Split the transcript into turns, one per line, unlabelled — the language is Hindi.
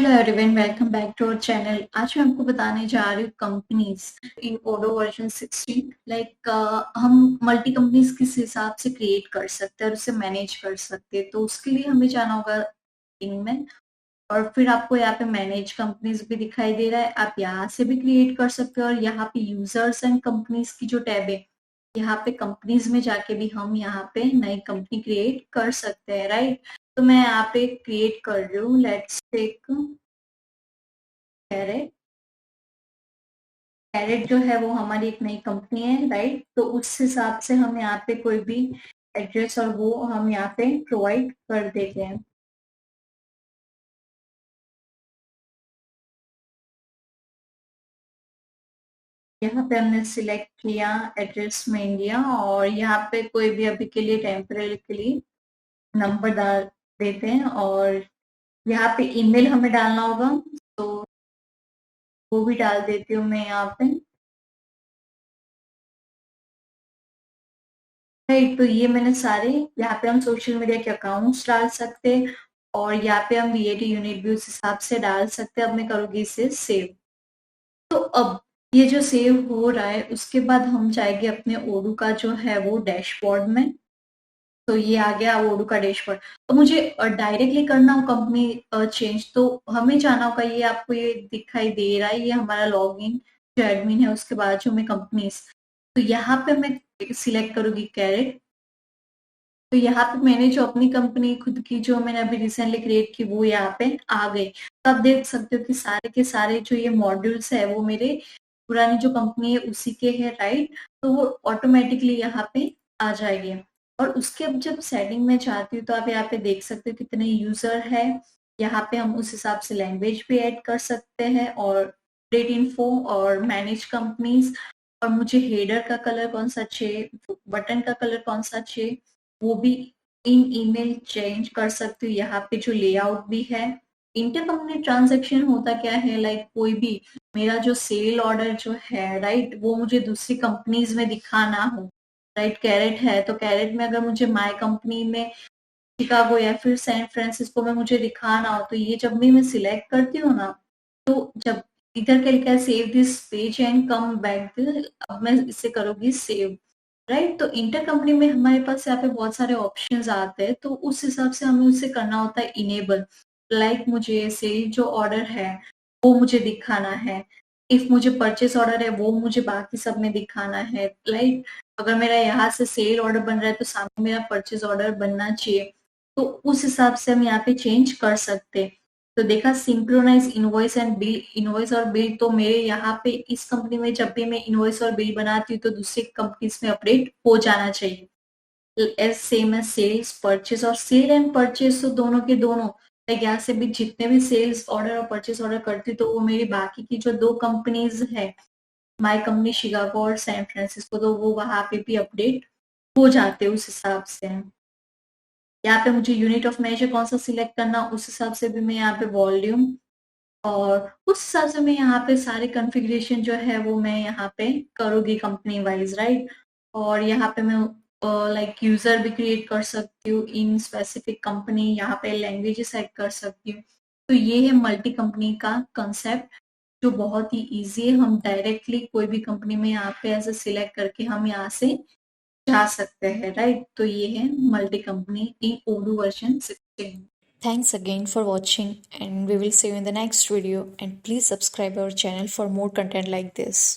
Hello everyone, welcome back to our channel. आज मैं आपको बताने जा रही हूँ कंपनीज इन ओडो वर्जन 16। हम मल्टी कंपनीज किस हिसाब से क्रिएट कर सकते हैं और उसे मैनेज कर सकते हैं। तो उसके लिए हमें जाना होगा इनमें, और फिर आपको यहाँ पे मैनेज कंपनीज भी दिखाई दे रहा है। आप यहाँ से भी क्रिएट कर सकते हो, और यहाँ पे यूजर्स एंड कंपनीज की जो टैब है, यहाँ पे कंपनीज में जाके भी हम यहाँ पे नई कंपनी क्रिएट कर सकते हैं, राइट। तो मैं यहाँ पे क्रिएट कर रही हूँ, लेट्स टेक कैरेट। कैरेट जो है वो हमारी एक नई कंपनी है, राइट। तो उस हिसाब से हम यहाँ पे कोई भी एड्रेस और वो हम यहाँ पे प्रोवाइड कर देते हैं। यहाँ पे हमने सिलेक्ट किया एड्रेस में इंडिया, और यहाँ पे कोई भी अभी के लिए टेम्पररी के लिए नंबर डाल देते हैं, और यहाँ पे ईमेल हमें डालना होगा, तो वो भी डाल देती हूँ मैं यहाँ पे। राइट, तो ये मैंने सारे, यहाँ पे हम सोशल मीडिया के अकाउंट्स डाल सकते हैं, और यहाँ पे हम वीएटी यूनिट भी उस हिसाब से डाल सकते हैं। अब मैं करूँगी इसे सेव। तो अब ये जो सेव हो रहा है, उसके बाद हम जाएंगे अपने ओडू का जो है वो डैशबोर्ड में। तो ये आ गया ओडू का डैशबोर्ड। तो मुझे डायरेक्टली करना हो कंपनी चेंज, तो हमें जाना होगा, ये आपको ये दिखाई दे रहा है, ये हमारा लॉगिन जो एडमिन है, उसके बाद जो मैं कंपनीज, तो यहाँ पे मैं सिलेक्ट करूंगी कैरेट। तो यहाँ पे मैंने जो अपनी कंपनी खुद की जो मैंने अभी रिसेंटली क्रिएट की, वो यहाँ पे आ गई। तो आप देख सकते हो कि सारे के सारे जो ये मॉड्यूल्स है वो मेरे पुरानी जो कंपनी है उसी के है, राइट। तो वो ऑटोमेटिकली यहाँ पे आ जाएंगे। और उसके अब जब सेटिंग में जाती हूँ, तो आप यहाँ पे देख सकते हो कितने यूजर है। यहाँ पे हम उस हिसाब से लैंग्वेज भी ऐड कर सकते हैं, और डेट इन्फो और मैनेज कंपनीज, और मुझे हेडर का कलर कौन सा चाहिए, बटन का कलर कौन सा चाहिए, वो भी इन ईमेल चेंज कर सकती हूँ। यहाँ पे जो लेआउट भी है, इंटर कंपनी ट्रांजेक्शन होता क्या है, कोई भी मेरा जो सेल ऑर्डर जो है, राइट, वो मुझे दूसरी कंपनीज में दिखाना हो, राइट। कैरेट है तो कैरेट में अगर मुझे माय कंपनी में शिकागो या फिर सैन फ्रांसिस्को में मुझे दिखाना हो, तो ये जब भी मैं सिलेक्ट करती हूँ ना, तो जब इधर क्या लिखा है save this page and come back, अब मैं इसे करूंगी सेव, राइट। तो इंटर कंपनी में हमारे पास यहाँ पे बहुत सारे ऑप्शंस आते हैं, तो उस हिसाब से हमें उसे करना होता है इनेबल। मुझे सेल जो ऑर्डर है वो मुझे दिखाना है, इफ मुझे परचेस ऑर्डर है वो मुझे बाकी सब में दिखाना है, राइट। अगर मेरा यहाँ से सेल ऑर्डर बन रहा है तो सामने मेरा परचेज ऑर्डर बनना चाहिए। तो उस हिसाब से हम यहाँ पे चेंज कर सकते हैं। तो देखा, synchronise invoice and bill, invoice और बिल, तो मेरे यहाँ पे इस कंपनी में जब भी मैं इनवॉइस और बिल बनाती हूँ तो दूसरी कंपनीज में अपडेट हो जाना चाहिए। As same as sales purchase, और सेल एंड परचेज तो दोनों के दोनों, लाइक यहाँ से भी जितने भी सेल्स ऑर्डर और परचेज ऑर्डर करती हूँ, तो वो मेरी बाकी की जो दो कंपनीज है, माई कंपनी शिकागो और सैन फ्रांसिस्को, तो वो वहां पे भी अपडेट हो जाते हैं उस हिसाब से। यहाँ पे मुझे यूनिट ऑफ मेजर कौन सा सिलेक्ट करना, उस हिसाब से भी मैं यहाँ पे वॉल्यूम, और उस हिसाब से मैं यहाँ पे सारे कॉन्फ़िगरेशन जो है वो मैं यहाँ पे करूँगी कंपनी वाइज, राइट। और यहाँ पे मैं यूजर भी क्रिएट कर सकती हूँ इन स्पेसिफिक कंपनी, यहाँ पे लैंग्वेजेस सेट कर सकती हूँ। तो ये है मल्टी कंपनी का कंसेप्ट, जो बहुत ही इजी है। हम डायरेक्टली कोई भी कंपनी में यहाँ पे ऐसे सिलेक्ट करके हम यहाँ से जा सकते हैं, राइट। तो ये है multi company in Odoo version 16।
Thanks again for watching, and we will see you in the next video, and please subscribe our channel for more content like this.